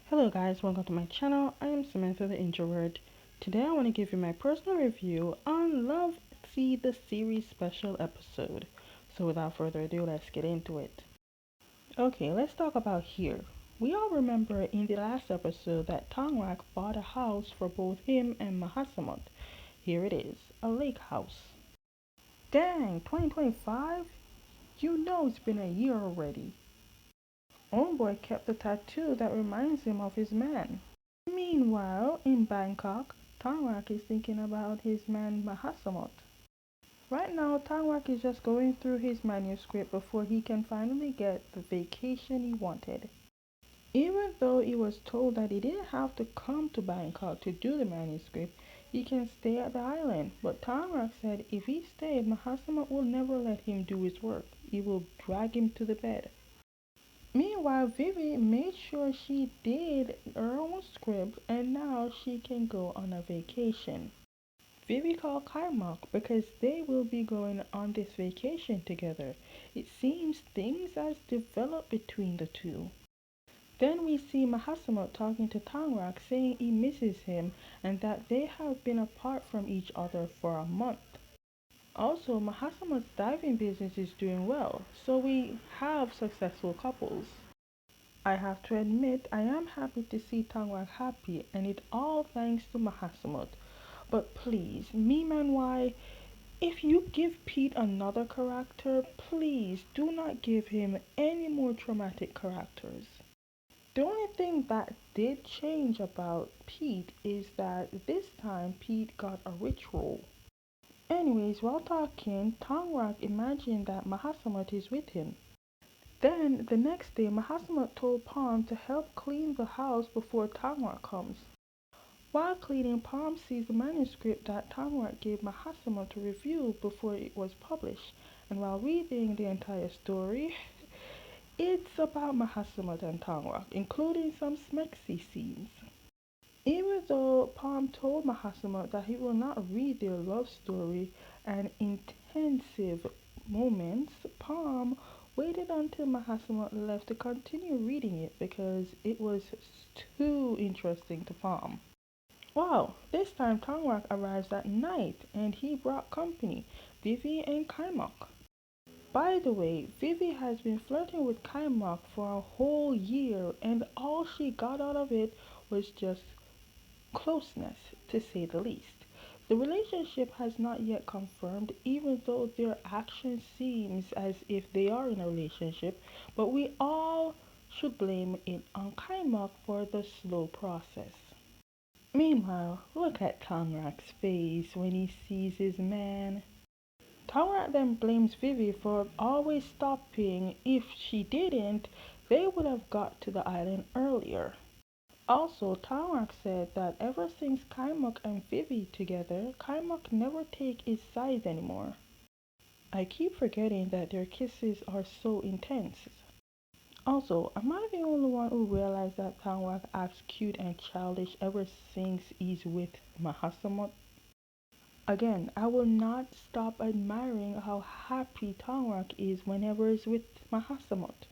Hello guys, welcome to my channel. I am Samantha the Introvert. Today I want to give you my personal review on Love See the Series special episode. So without further ado, let's get into it. Okay, let's talk about here. We all remember in the last episode that Tangrak bought a house for both him and Mahasamut. Here it is, a lake house. Dang, 2025? You know it's been a year already. Homeboy kept the tattoo that reminds him of his man. Meanwhile, in Bangkok, Tangrak is thinking about his man Mahasamot. Right now, Tangrak is just going through his manuscript before he can finally get the vacation he wanted. Even though he was told that he didn't have to come to Bangkok to do the manuscript, he can stay at the island. But Tangrak said if he stayed, Mahasamot will never let him do his work. He will drag him to the bed. Meanwhile, Vivi made sure she did her own script and now she can go on a vacation. Vivi called Kaimok because they will be going on this vacation together. It seems things has developed between the two. Then we see Mahasamut talking to Tangrak saying he misses him and that they have been apart from each other for a month. Also, Mahasamut's diving business is doing well, so we have successful couples. I have to admit, I am happy to see Tangwag happy, and it all thanks to Mahasamut. But please, Meme and Y, if you give Pete another character, please do not give him any more traumatic characters. The only thing that did change about Pete is that this time Pete got a rich role. Anyways, while talking, Tangwag imagined that Mahasamut is with him. Then, the next day, Mahasamut told Palm to help clean the house before Tangwar comes. While cleaning, Palm sees the manuscript that Tangwar gave Mahasamut to review before it was published, and while reading the entire story, it's about Mahasamut and Tangwar, including some smexy scenes. Even though Palm told Mahasamut that he will not read their love story and intensive moments, Palm waited until Mahasamut left to continue reading it because it was too interesting to Palm. Wow, this time Tangwak arrives at night and he brought company, Vivi and Kaimok. By the way, Vivi has been flirting with Kaimok for a whole year and all she got out of it was just closeness, to say the least. The relationship has not yet confirmed, even though their action seems as if they are in a relationship, but we all should blame it on Kaimok for the slow process. Meanwhile, look at Tangrak's face when he sees his man. Tangrak then blames Vivi for always stopping. If she didn't, they would have got to the island earlier. Also, Tangrak said that ever since Kaimok and Vivi together, Kaimok never take his side anymore. I keep forgetting that their kisses are so intense. Also, am I the only one who realized that Tangrak acts cute and childish ever since he's with Mahasamut? Again, I will not stop admiring how happy Tangrak is whenever he's with Mahasamut.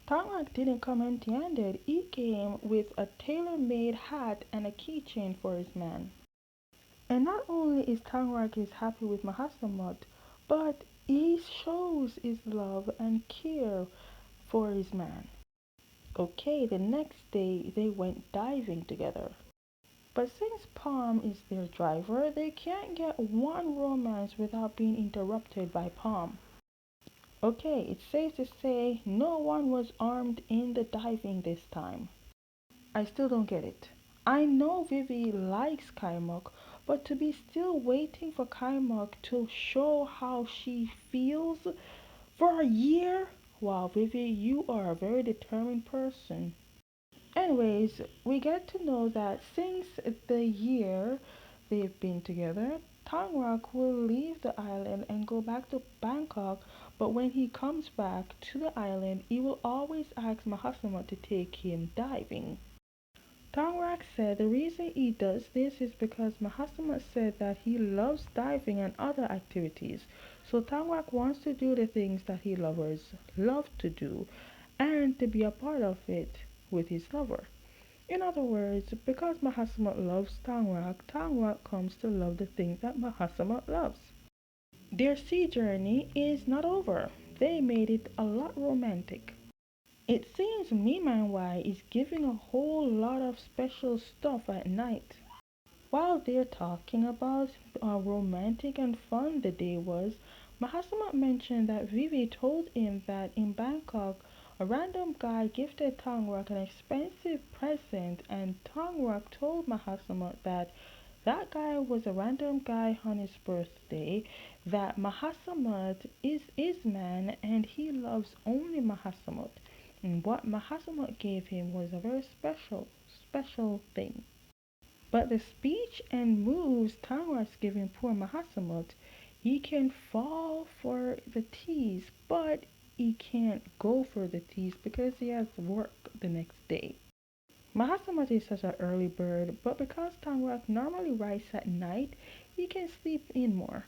Tangrak didn't come empty-handed. He came with a tailor-made hat and a keychain for his man. And not only is Tangrak is happy with Mahasamut, but he shows his love and care for his man. Okay, the next day they went diving together. But since Palm is their driver, they can't get one romance without being interrupted by Palm. Okay, it's safe to say no one was armed in the diving this time. I still don't get it. I know Vivi likes Kaimok, but to be still waiting for Kaimok to show how she feels for a year? Wow, Vivi, you are a very determined person. Anyways, we get to know that since the year they've been together, Tangrak will leave the island and go back to Bangkok, but when he comes back to the island, he will always ask Mahasama to take him diving. Tangrak said the reason he does this is because Mahasama said that he loves diving and other activities, so Tangrak wants to do the things that he lovers love to do and to be a part of it with his lover. In other words, because Mahasamat loves Tangrak, Tangrak comes to love the thing that Mahasamat loves. Their sea journey is not over. They made it a lot romantic. It seems Mimanwai is giving a whole lot of special stuff at night. While they're talking about how romantic and fun the day was, Mahasamat mentioned that Vivi told him that in Bangkok, a random guy gifted Tangrak an expensive present, and Tangrak told Mahasamat that that guy was a random guy on his birthday, that Mahasamat is his man and he loves only Mahasamat. And what Mahasamat gave him was a very special thing. But the speech and moves Tangrak's giving poor Mahasamat, he can fall for the tease, but he can't go for the tease because he has work the next day. Mahasamat is such an early bird, but because Tangrak normally writes at night, he can sleep in more.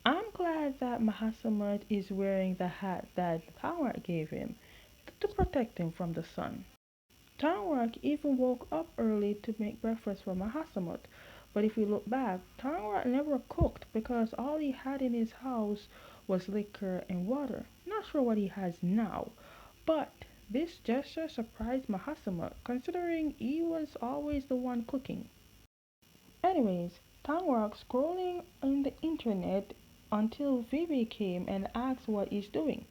I'm glad that Mahasamat is wearing the hat that Tangrak gave him to protect him from the sun. Tangrak even woke up early to make breakfast for Mahasamat, but if we look back, Tangrak never cooked because all he had in his house was liquor and water. Not sure what he has now, but this gesture surprised Mahasamat considering he was always the one cooking. Anyways, Tangrak scrolling on the internet until Vivi came and asked what he's doing.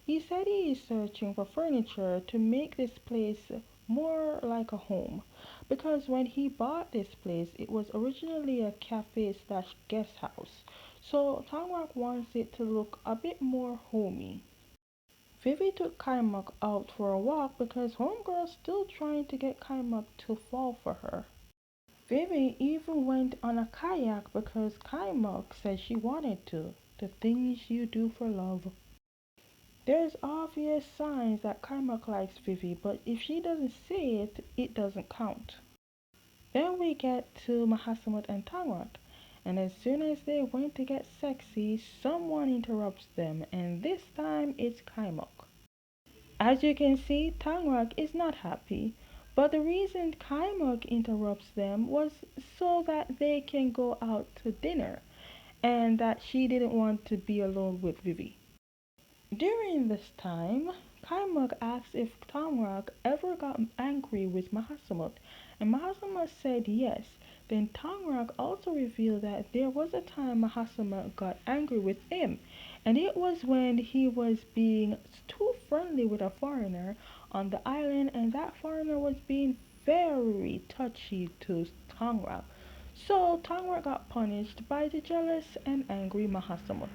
He said he is searching for furniture to make this place more like a home because when he bought this place it was originally a cafe slash guest house. So Tangrak wants it to look a bit more homey. Vivi took Kaimak out for a walk because Homegirl's still trying to get Kaimak to fall for her. Vivi even went on a kayak because Kaimak said she wanted to. The things you do for love. There's obvious signs that Kaimak likes Vivi, but if she doesn't say it, it doesn't count. Then we get to Mahasamat and Tangrak, and as soon as they went to get sexy, someone interrupts them, and this time it's Kaimak. As you can see, Tangrak is not happy, but the reason Kaimak interrupts them was so that they can go out to dinner, and that she didn't want to be alone with Vivi. During this time, Kaimak asked if Tangrak ever got angry with Mahasamat, and Mahasamat said yes. Then Tangrak also revealed that there was a time Mahasamat got angry with him, and it was when he was being too friendly with a foreigner on the island, and that foreigner was being very touchy to Tangrak. So Tangrak got punished by the jealous and angry Mahasamat,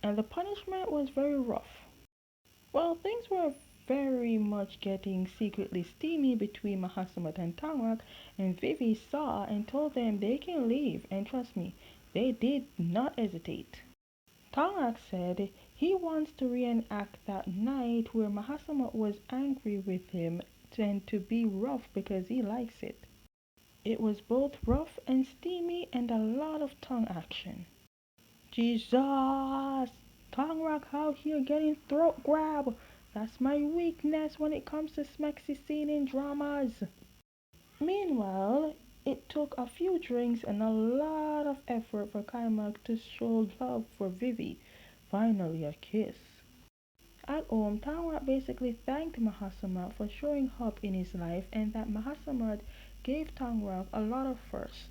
and the punishment was very rough. Well, things were very much getting secretly steamy between Mahasamat and Tangrak, and Vivi saw and told them they can leave, and trust me, they did not hesitate. Tangrak said he wants to reenact that night where Mahasamat was angry with him and to be rough because he likes it. It was both rough and steamy and a lot of tongue action. Jesus! Tangrak out here getting throat grab. That's my weakness when it comes to smexy scene in dramas. Meanwhile, it took a few drinks and a lot of effort for Kaimak to show love for Vivi. Finally, a kiss. At home, Tangrak basically thanked Mahasamat for showing up in his life and that Mahasamat gave Tangrak a lot of first.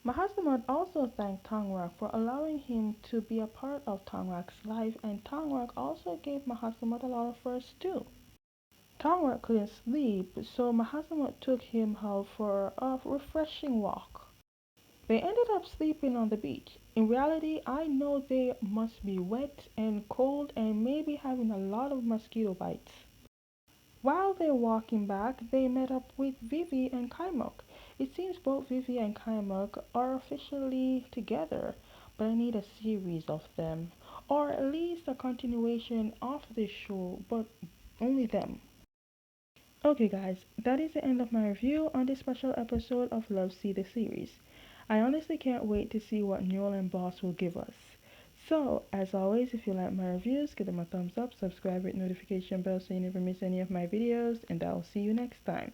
Mahasamat also thanked Tangrak for allowing him to be a part of Tangrak's life, and Tangrak also gave Mahasamat a lot of first too. Tangrak couldn't sleep, so Mahasamat took him out for a refreshing walk. They ended up sleeping on the beach. In reality, I know they must be wet and cold and maybe having a lot of mosquito bites. While they're walking back, they met up with Vivi and Kaimak. It seems both Vivi and Kaimak are officially together, but I need a series of them, or at least a continuation of this show, but only them. Okay, guys, that is the end of my review on this special episode of Love See the series. I honestly can't wait to see what Newell and Boss will give us. So, as always, if you like my reviews, give them a thumbs up, subscribe with notification bell so you never miss any of my videos, and I'll see you next time.